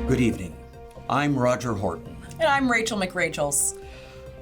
Good evening. I'm Roger Horton. And I'm Rachel McRachels.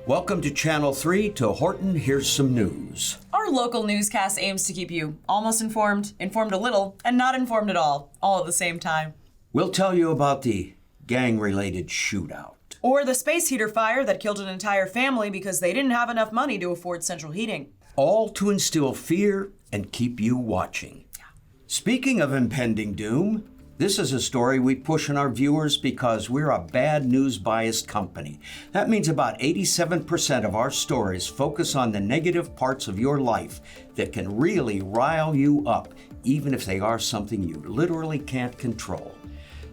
Welcome to Channel 3 to Horton Here's Some News. Our local newscast aims to keep you almost informed, informed a little, and not informed at all at the same time. We'll tell you about the gang-related shootout. Or the space heater fire that killed an entire family because they didn't have enough money to afford central heating. All to instill fear and keep you watching. Yeah. Speaking of impending doom, this is a story we push on our viewers because we're a bad news biased company. That means about 87% of our stories focus on the negative parts of your life that can really rile you up, even if they are something you literally can't control.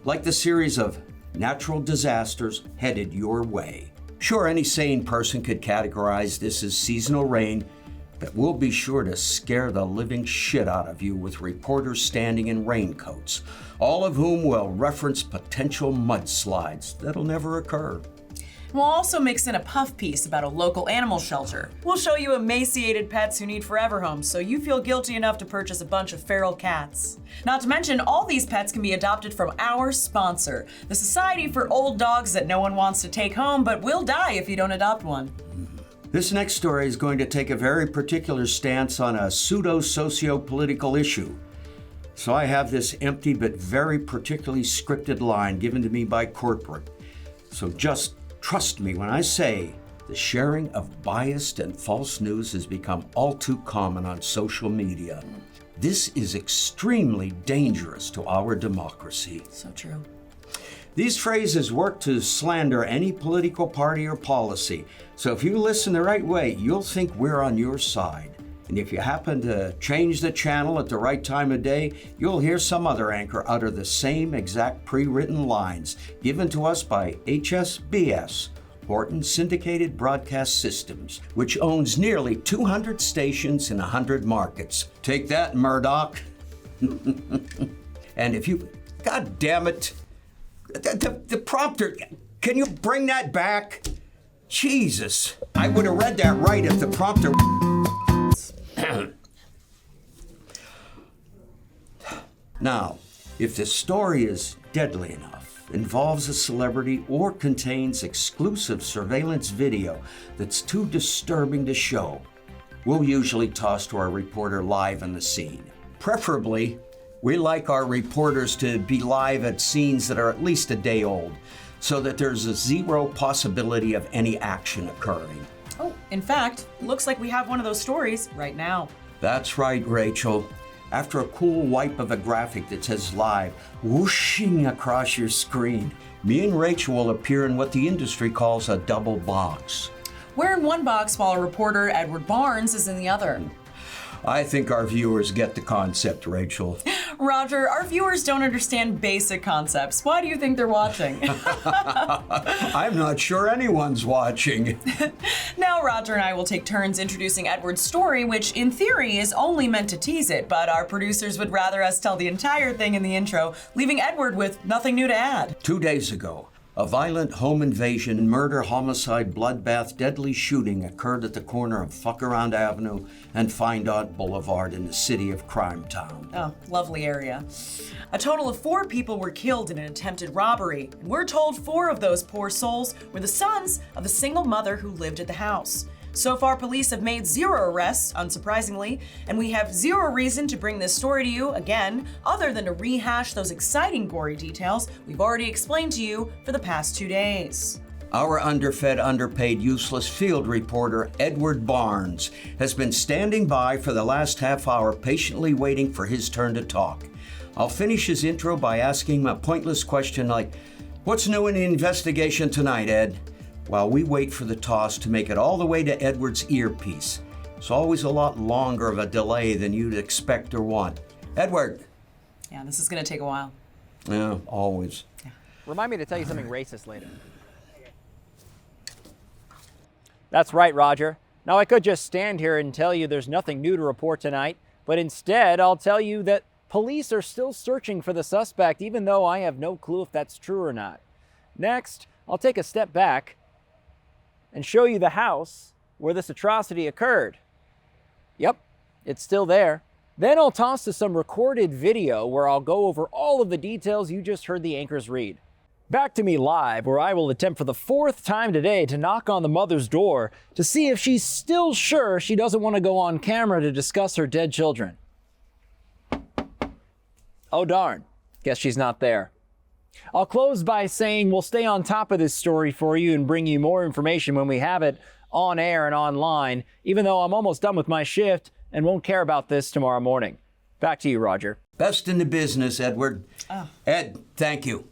Like the series of natural disasters headed your way. Sure, any sane person could categorize this as seasonal rain, but we'll be sure to scare the living shit out of you with reporters standing in raincoats, all of whom will reference potential mudslides that'll never occur. We'll also mix in a puff piece about a local animal shelter. We'll show you emaciated pets who need forever homes, so you feel guilty enough to purchase a bunch of feral cats. Not to mention, all these pets can be adopted from our sponsor, the Society for Old Dogs that no one wants to take home, but will die if you don't adopt one. This next story is going to take a very particular stance on a pseudo-socio-political issue. So I have this empty but very particularly scripted line given to me by corporate. So just trust me when I say the sharing of biased and false news has become all too common on social media. This is extremely dangerous to our democracy. So true. These phrases work to slander any political party or policy. So if you listen the right way, you'll think we're on your side. And if you happen to change the channel at the right time of day, you'll hear some other anchor utter the same exact pre-written lines given to us by HSBS, Horton Syndicated Broadcast Systems, which owns nearly 200 stations in 100 markets. Take that, Murdoch. And if you, God damn it, the prompter, can you bring that back? Jesus, I would have read that right if the prompter... Now, if the story is deadly enough, involves a celebrity, or contains exclusive surveillance video that's too disturbing to show, we'll usually toss to our reporter live on the scene. Preferably, we like our reporters to be live at scenes that are at least a day old, so that there's a zero possibility of any action occurring. Oh, in fact, looks like we have one of those stories right now. That's right, Rachel. After a cool wipe of a graphic that says live whooshing across your screen, me and Rachel will appear in what the industry calls a double box. We're in one box while our reporter, Edward Barnes, is in the other. I think our viewers get the concept, Rachel. Roger, our viewers don't understand basic concepts. Why do you think they're watching? I'm not sure anyone's watching. Now Roger and I will take turns introducing Edward's story, which in theory is only meant to tease it, but our producers would rather us tell the entire thing in the intro, leaving Edward with nothing new to add. 2 days ago, a violent home invasion, murder, homicide, bloodbath, deadly shooting occurred at the corner of Fuckaround Avenue and Findont Boulevard in the city of Crime Town. Oh, lovely area. A total of 4 people were killed in an attempted robbery, and we're told 4 of those poor souls were the sons of a single mother who lived at the house. So far, police have made 0 arrests, unsurprisingly, and we have 0 reason to bring this story to you again, other than to rehash those exciting gory details we've already explained to you for the past 2 days. Our underfed, underpaid, useless field reporter, Edward Barnes, has been standing by for the last half hour, patiently waiting for his turn to talk. I'll finish his intro by asking him a pointless question like, "What's new in the investigation tonight, Ed?" While we wait for the toss to make it all the way to Edward's earpiece. It's always a lot longer of a delay than you'd expect or want. Edward. Yeah, this is gonna take a while. Yeah, always. Yeah. Remind me to tell you something racist later. That's right, Roger. Now I could just stand here and tell you there's nothing new to report tonight, but instead I'll tell you that police are still searching for the suspect, even though I have no clue if that's true or not. Next, I'll take a step back and show you the house where this atrocity occurred. Yep, it's still there. Then I'll toss to some recorded video where I'll go over all of the details you just heard the anchors read. Back to me live, where I will attempt for the 4th time today to knock on the mother's door to see if she's still sure she doesn't want to go on camera to discuss her dead children. Oh darn, guess she's not there. I'll close by saying we'll stay on top of this story for you and bring you more information when we have it on air and online, even though I'm almost done with my shift and won't care about this tomorrow morning. Back to you, Roger. Best in the business, Edward. Ed, thank you.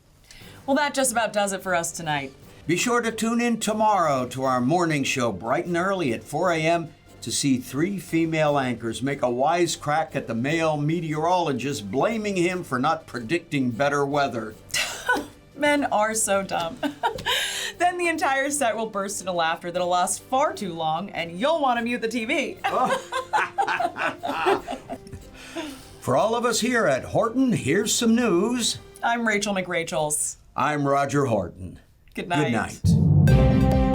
Well, that just about does it for us tonight. Be sure to tune in tomorrow to our morning show bright and early at 4 a.m. to see 3 female anchors make a wisecrack at the male meteorologist blaming him for not predicting better weather. Men are so dumb. Then the entire set will burst into laughter that'll last far too long, and you'll want to mute the TV. For all of us here at Horton, here's some news. I'm Rachel McRachels. I'm Roger Horton. Good night. Good night.